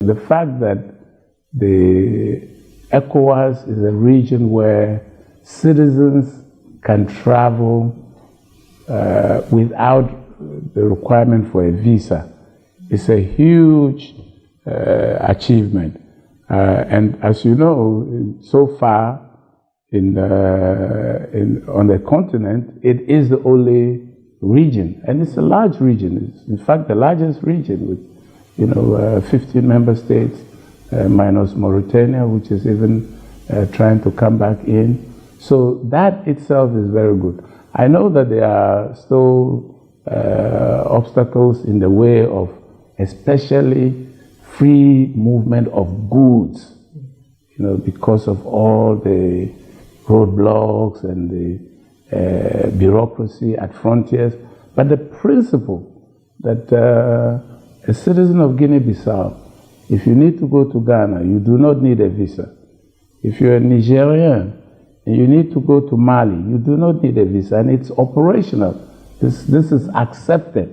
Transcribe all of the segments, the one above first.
the fact that the ECOWAS is a region where citizens can travel without the requirement for a visa is a huge achievement. And as you know, so far on the continent, it is the only region, and it's a large region. It's in fact the largest region with 15 member states minus Mauritania, which is even trying to come back in. So that itself is very good. I know that there are still obstacles in the way of especially free movement of goods, because of all the roadblocks and the bureaucracy at frontiers. But the principle that a citizen of Guinea-Bissau, if you need to go to Ghana, you do not need a visa. If you're a Nigerian and you need to go to Mali, you do not need a visa, and it's operational. This is accepted,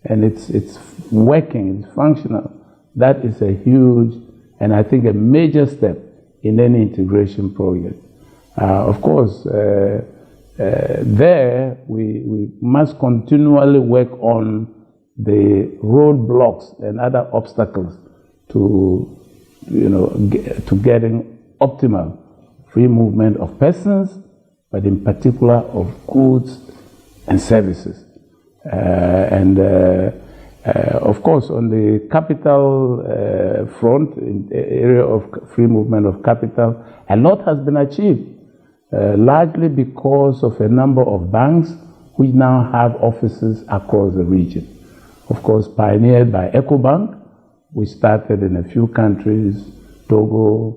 and it's working, it's functional. That is a huge, and I think a major step in any integration project. Of course, there we must continually work on the roadblocks and other obstacles to getting optimal free movement of persons, but in particular of goods and services. Of course, on the capital front, in the area of free movement of capital, a lot has been achieved, largely because of a number of banks which now have offices across the region. Of course, pioneered by EcoBank, which started in a few countries, Togo,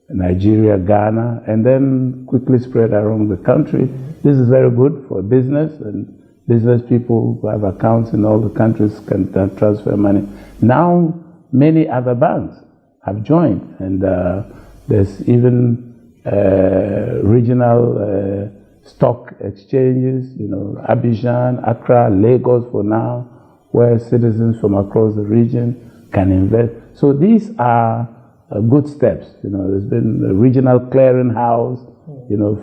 Nigeria, Ghana, and then quickly spread around the country. This is very good for business, and business people who have accounts in all the countries can transfer money. Now, many other banks have joined, and there's even regional stock exchanges, Abidjan, Accra, Lagos for now, where citizens from across the region can invest. So these are good steps. There's been a regional clearinghouse,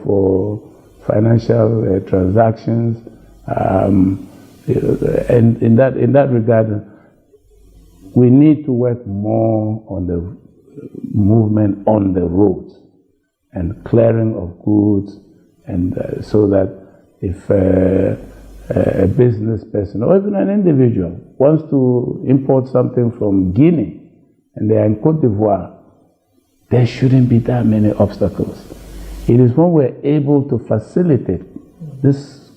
for financial transactions. And in that regard, we need to work more on the movement on the roads and clearing of goods, and so that if a business person or even an individual wants to import something from Guinea and they are in Cote d'Ivoire, there shouldn't be that many obstacles. It is when we're able to facilitate this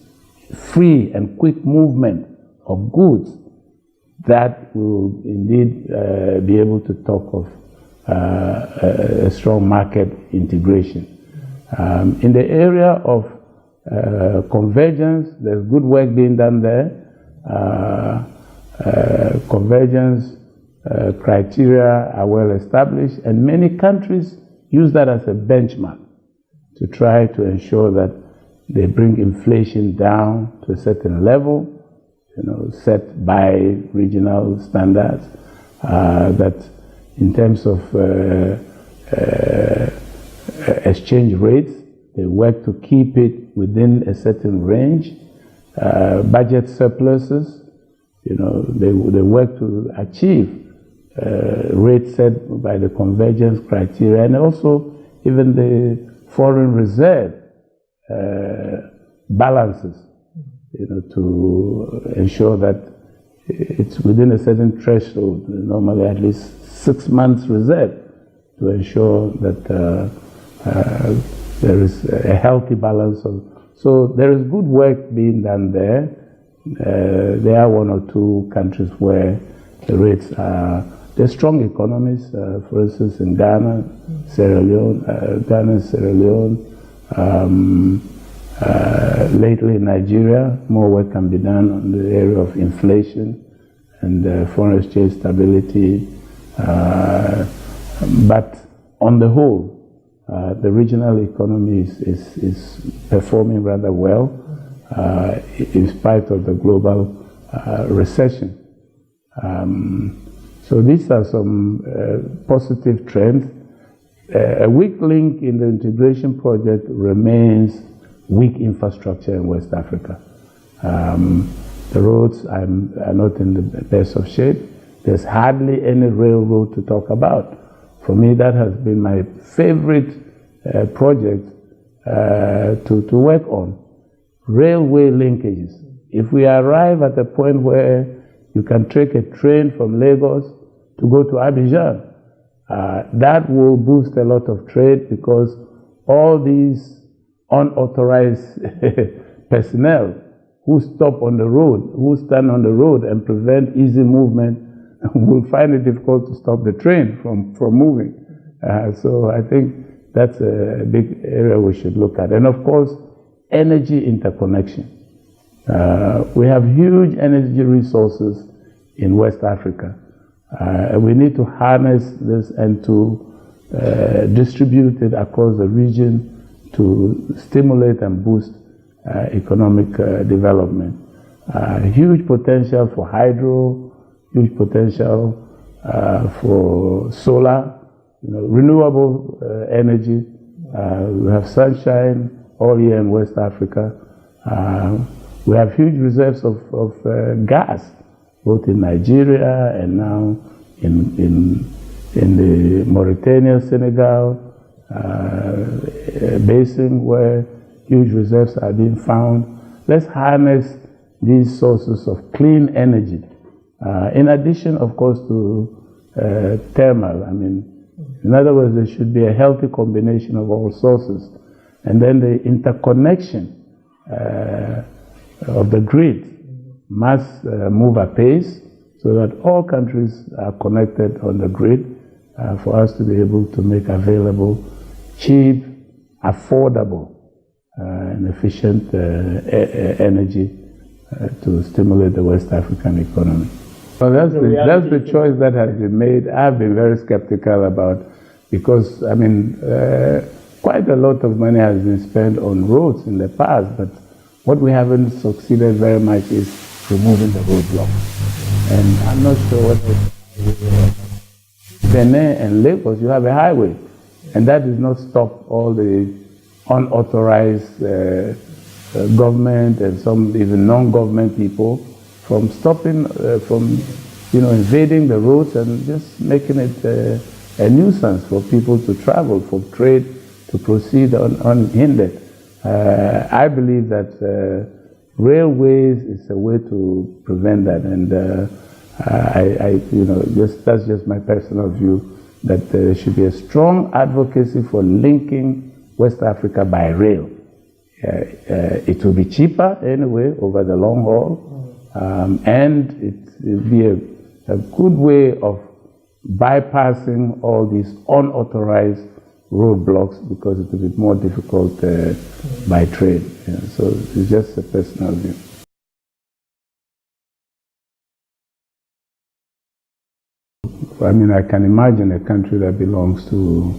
free and quick movement of goods that will indeed be able to talk of a strong market integration. In the area of convergence, there's good work being done there. Convergence criteria are well established, and many countries use that as a benchmark to try to ensure that they bring inflation down to a certain level, set by regional standards, that in terms of exchange rates, they work to keep it within a certain range. Budget surpluses, they work to achieve rates set by the convergence criteria, and also even the foreign reserve balances, to ensure that it's within a certain threshold, normally at least 6 months reserve, to ensure that there is a healthy balance. So there is good work being done there. There are one or two countries where the rates are, they're strong economies, for instance in Ghana, Sierra Leone, lately in Nigeria, more work can be done on the area of inflation and foreign exchange stability. But on the whole, the regional economy is performing rather well in spite of the global recession. So these are some positive trends. A weak link in the integration project remains weak infrastructure in West Africa. The roads are not in the best of shape. There's hardly any railroad to talk about. For me, that has been my favorite project to work on. Railway linkages. If we arrive at a point where you can take a train from Lagos to go to Abidjan, that will boost a lot of trade, because all these unauthorized personnel who stop on the road, who stand on the road and prevent easy movement, will find it difficult to stop the train from moving. So I think that's a big area we should look at. And of course, energy interconnection. We have huge energy resources in West Africa. We need to harness this and to distribute it across the region to stimulate and boost economic development. Huge potential for hydro, huge potential for solar, renewable energy. We have sunshine all year in West Africa. We have huge reserves of gas, both in Nigeria and now in the Mauritania, Senegal basin, where huge reserves are being found. Let's harness these sources of clean energy. In addition, of course, to thermal. In other words, there should be a healthy combination of all sources. And then the interconnection of the grid must move apace so that all countries are connected on the grid for us to be able to make available cheap, affordable, and efficient energy to stimulate the West African economy. Well, that's the choice that has been made. I've been very skeptical about, because quite a lot of money has been spent on roads in the past, but what we haven't succeeded very much is removing the roadblock. And I'm not sure what Benin and Lagos, you have a highway, and that does not stop all the unauthorized government and some even non-government people from stopping, invading the roads and just making it a nuisance for people to travel, for trade to proceed unhindered. I believe that railways is a way to prevent that, and that's just my personal view, that there should be a strong advocacy for linking West Africa by rail. It will be cheaper anyway over the long haul, and it will be a good way of bypassing all these unauthorized roadblocks, because it will be more difficult by train. So it's just a personal view. I can imagine a country that belongs to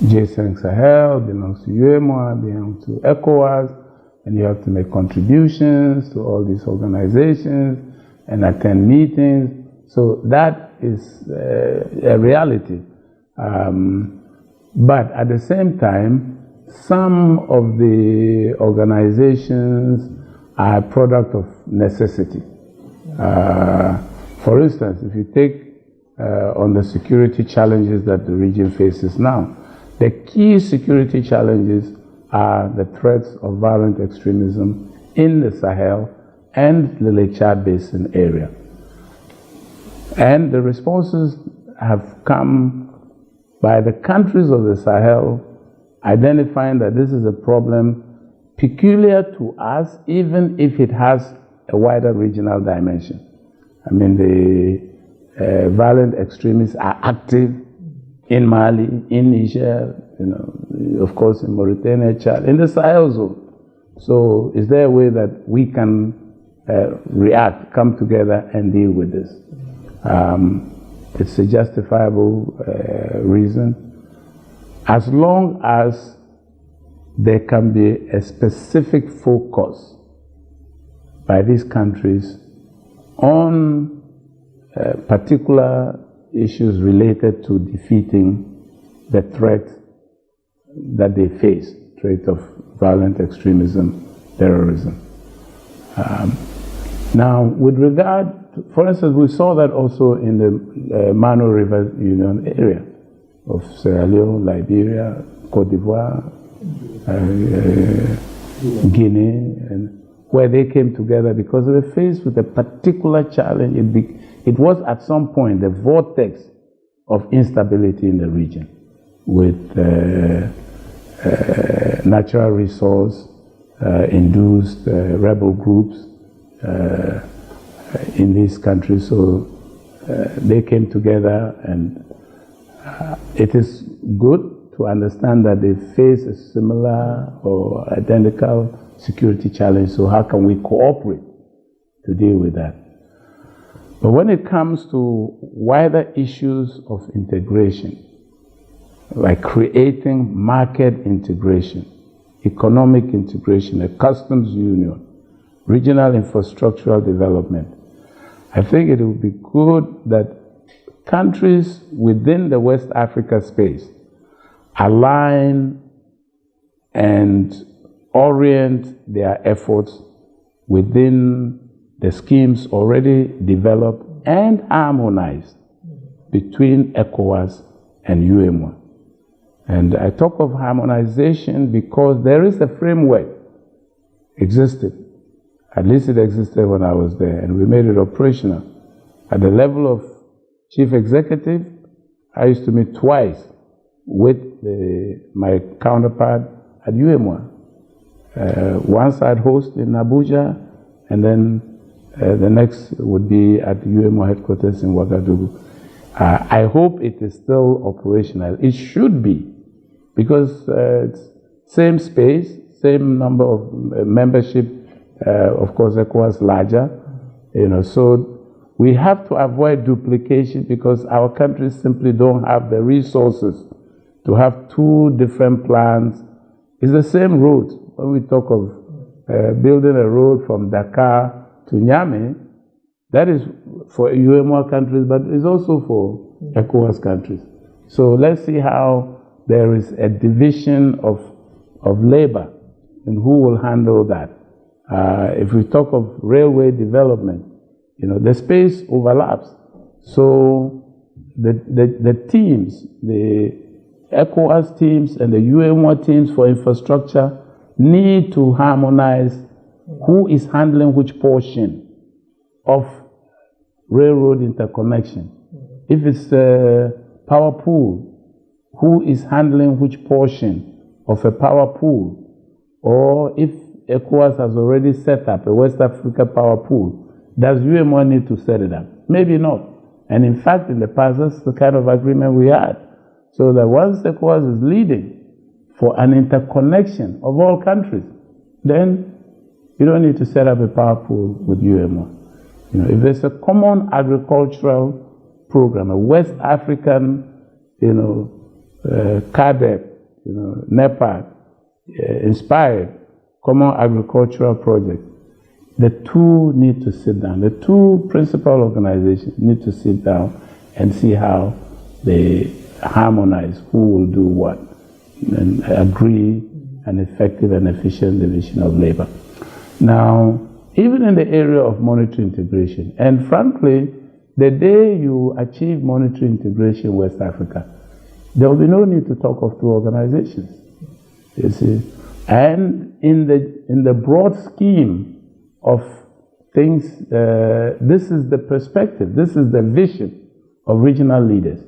G5 Sahel, belongs to UEMOA, belongs to ECOWAS, and you have to make contributions to all these organizations and attend meetings. So that is a reality. But at the same time, some of the organizations are a product of necessity. For instance, if you take on the security challenges that the region faces now, the key security challenges are the threats of violent extremism in the Sahel and the Lake Chad Basin area. And the responses have come by the countries of the Sahel identifying that this is a problem peculiar to us, even if it has a wider regional dimension. The violent extremists are active in Mali, in Niger, of course in Mauritania, Chad, in the Sahel zone. So is there a way that we can react, come together and deal with this? It's a justifiable reason, as long as there can be a specific focus by these countries on particular issues related to defeating the threat that they face, threat of violent extremism, terrorism. Now, with regard, for instance, we saw that also in the Mano River Union area of Sierra Leone, Liberia, Cote d'Ivoire, Guinea, and where they came together because they were faced with a particular challenge. It was at some point the vortex of instability in the region with natural resource induced rebel groups in these countries. So they came together, and it is good to understand that they face a similar or identical security challenge. So how can we cooperate to deal with that? But when it comes to wider issues of integration, like creating market integration, economic integration, a customs union, regional infrastructural development, I think it would be good that countries within the West Africa space align and orient their efforts within the schemes already developed and harmonized between ECOWAS and UEMOA. And I talk of harmonization because there is a framework existed. At least it existed when I was there, and we made it operational. At the level of chief executive, I used to meet twice with my counterpart at UEMOA. Once I'd host in Abuja, and then the next would be at the UEMOA headquarters in Ouagadougou. I hope it is still operational. It should be, because it's same space, same number of membership. Of course, ECOWAS larger, so we have to avoid duplication because our countries simply don't have the resources to have two different plans. It's the same road. When we talk of building a road from Dakar to Niamey, that is for UEMOA countries, but it's also for ECOWAS countries. So let's see how there is a division of labor and who will handle that. If we talk of railway development, the space overlaps. So the teams, the ECOWAS teams and the UEMOA teams for infrastructure need to harmonize who is handling which portion of railroad interconnection. If it's a power pool, who is handling which portion of a power pool? Or if ECOWAS has already set up a West Africa power pool, does UEMOA need to set it up? Maybe not. And in fact, in the past, that's the kind of agreement we had. So that once ECOWAS is leading for an interconnection of all countries, then you don't need to set up a power pool with UEMOA. If there's a common agricultural program, a West African, CADEP, NEPAD, inspired common agricultural project, the two need to sit down. The two principal organizations need to sit down and see how they harmonize who will do what and agree an effective and efficient division of labor. Now, even in the area of monetary integration, and frankly, the day you achieve monetary integration in West Africa, there will be no need to talk of two organizations. You see? And in the broad scheme of things, this is the perspective, this is the vision of regional leaders,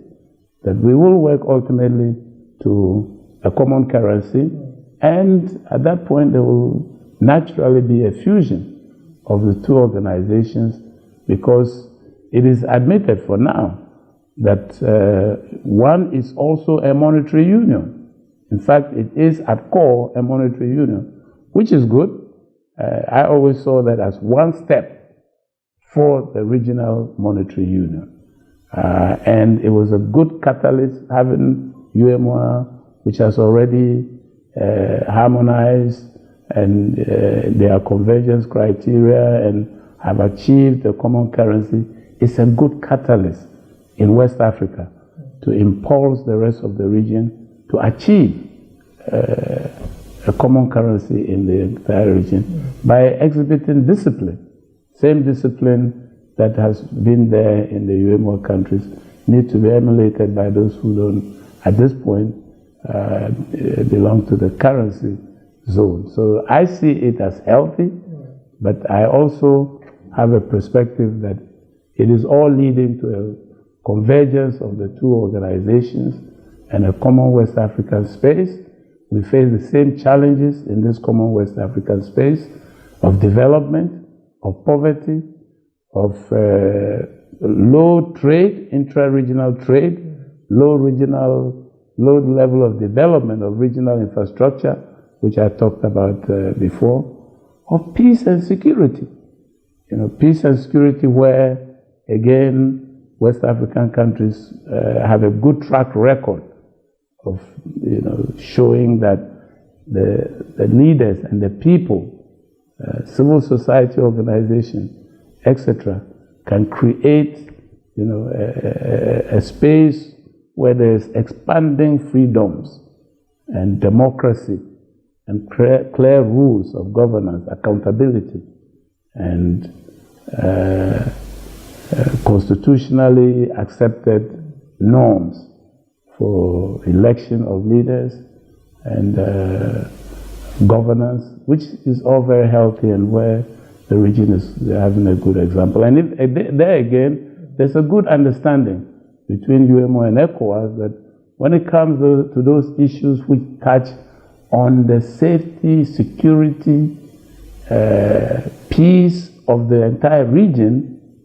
that we will work ultimately to a common currency, and at that point there will naturally be a fusion of the two organizations, because it is admitted for now that one is also a monetary union. In fact, it is at core a monetary union, which is good. I always saw that as one step for the regional monetary union. And it was a good catalyst having UEMOA, which has already harmonized and their convergence criteria and have achieved a common currency. It's a good catalyst in West Africa to impulse the rest of the region to achieve a common currency in the entire region by exhibiting discipline. Same discipline that has been there in the UMO countries need to be emulated by those who don't, at this point, belong to the currency zone. So I see it as healthy, but I also have a perspective that it is all leading to a convergence of the two organizations and a common West African space. We face the same challenges in this common West African space of development, of poverty, of low trade, intra-regional trade, low level of development of regional infrastructure, which I talked about before, of peace and security. You know, peace and security where, again, West African countries have a good track record of, you know, showing that the leaders and the people, civil society organizations, etc., can create, you know, a space where there's expanding freedoms and democracy and clear rules of governance, accountability, and constitutionally accepted norms for election of leaders and governance, which is all very healthy and where the region is having a good example. And there again, there's a good understanding between UMO and ECOWAS that when it comes to those issues which touch on the safety, security, peace of the entire region,